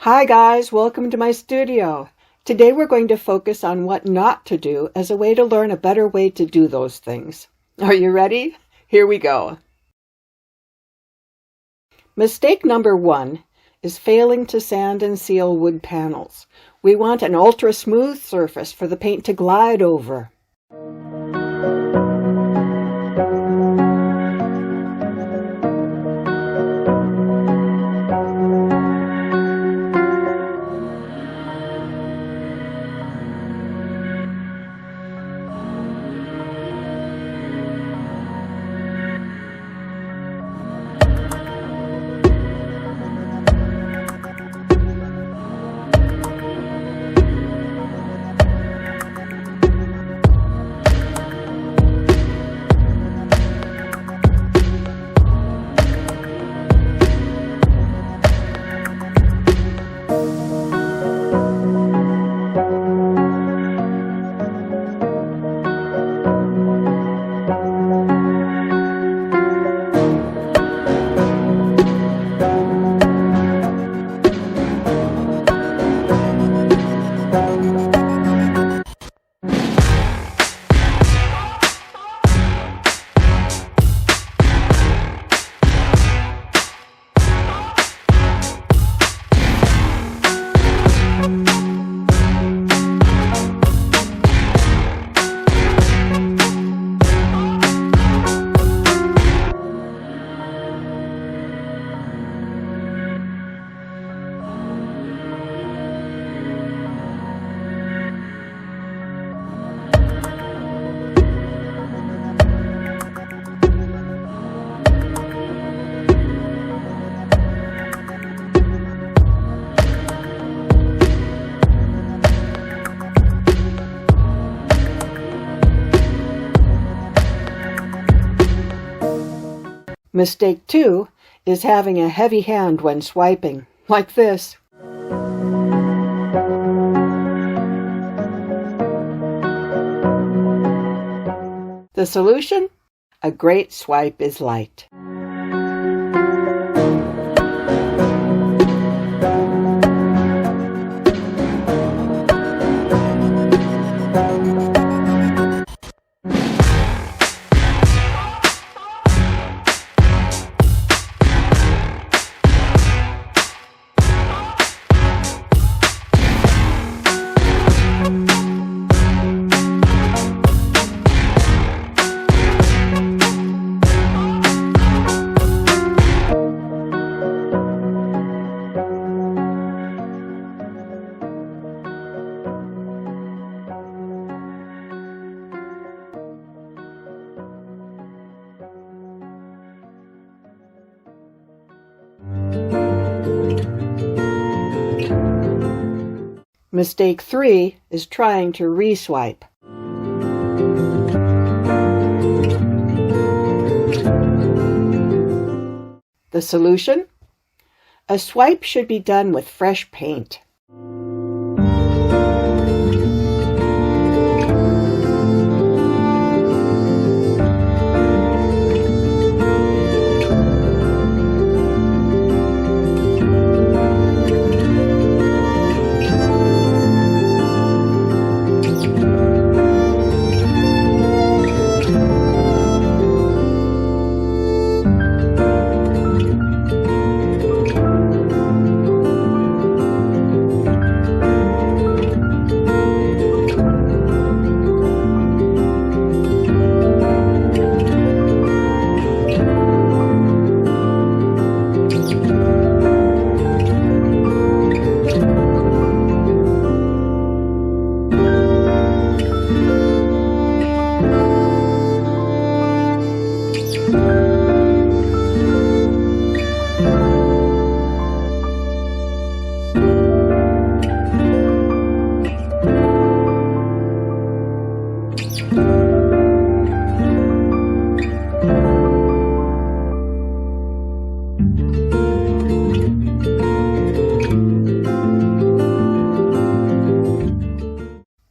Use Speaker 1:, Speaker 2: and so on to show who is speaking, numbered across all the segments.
Speaker 1: Hi guys, welcome to my studio. Today we're going to focus on what not to do as a way to learn a better way to do those things. Are you ready? Here we go. Mistake number 1 is failing to sand and seal wood panels. We want an ultra smooth surface for the paint to glide over. Mistake 2 is having a heavy hand when swiping, like this. The solution? A great swipe is light. Mistake 3 is trying to re-swipe. The solution? A swipe should be done with fresh paint.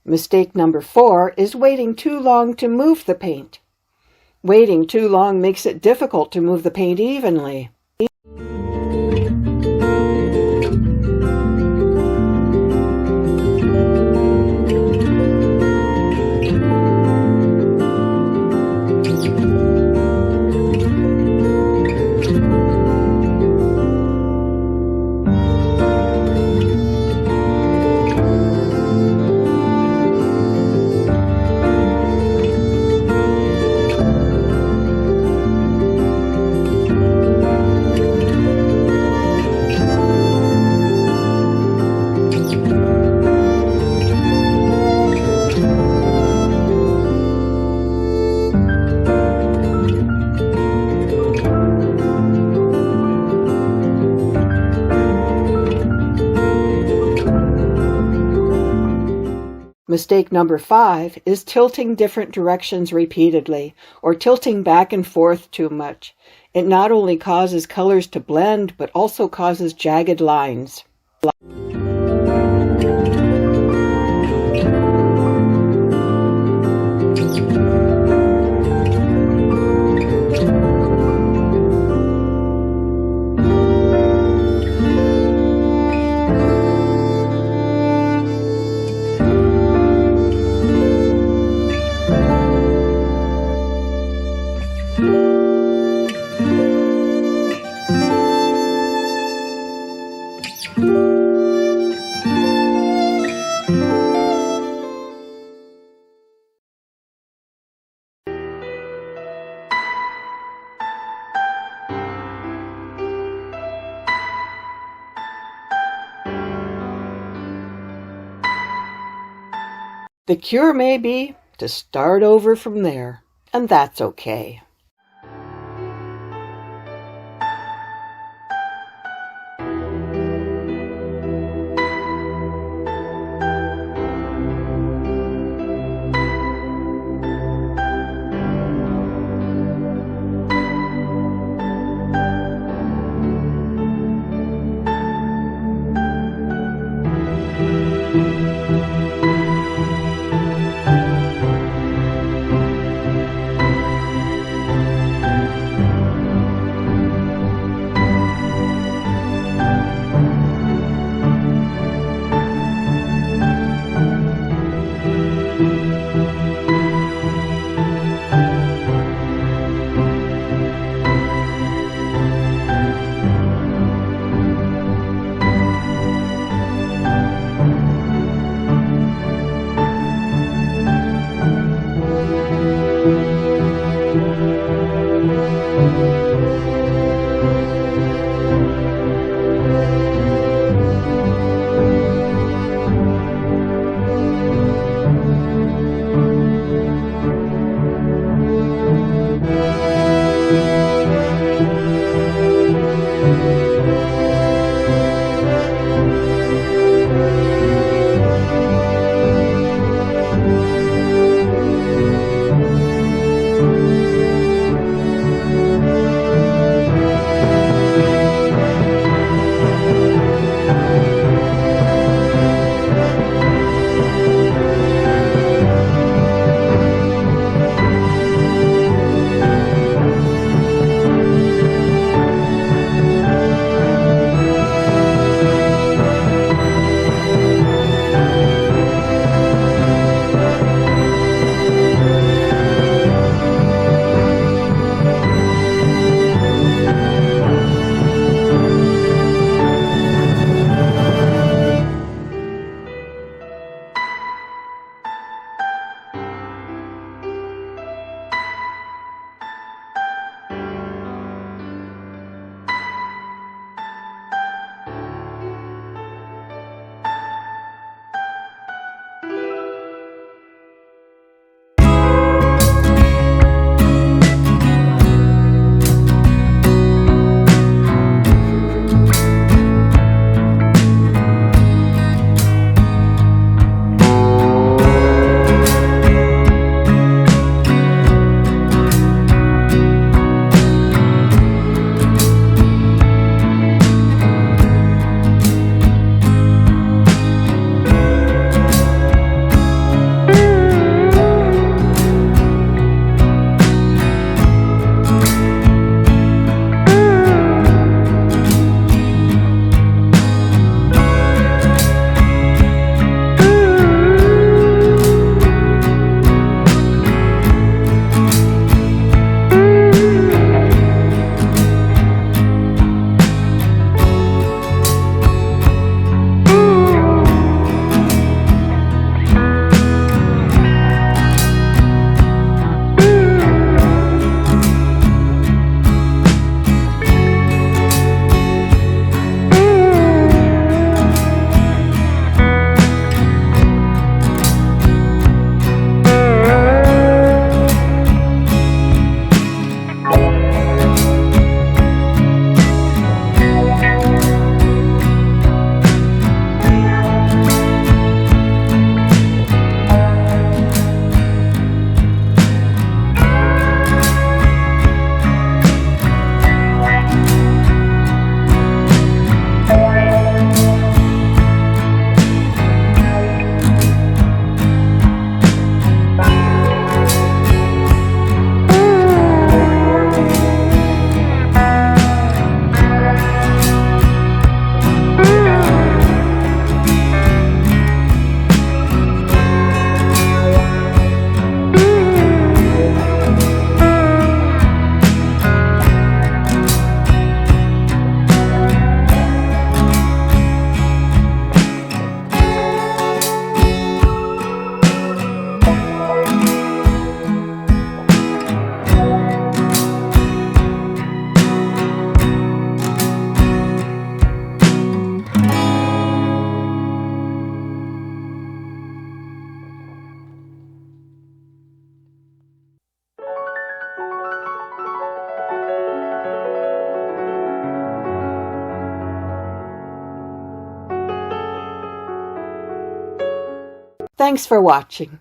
Speaker 1: Mistake number 4 is waiting too long to move the paint. Waiting too long makes it difficult to move the paint evenly. Mistake number 5 is tilting different directions repeatedly or tilting back and forth too much. It not only causes colors to blend, but also causes jagged lines. The cure may be to start over from there, and that's okay. Thanks for watching.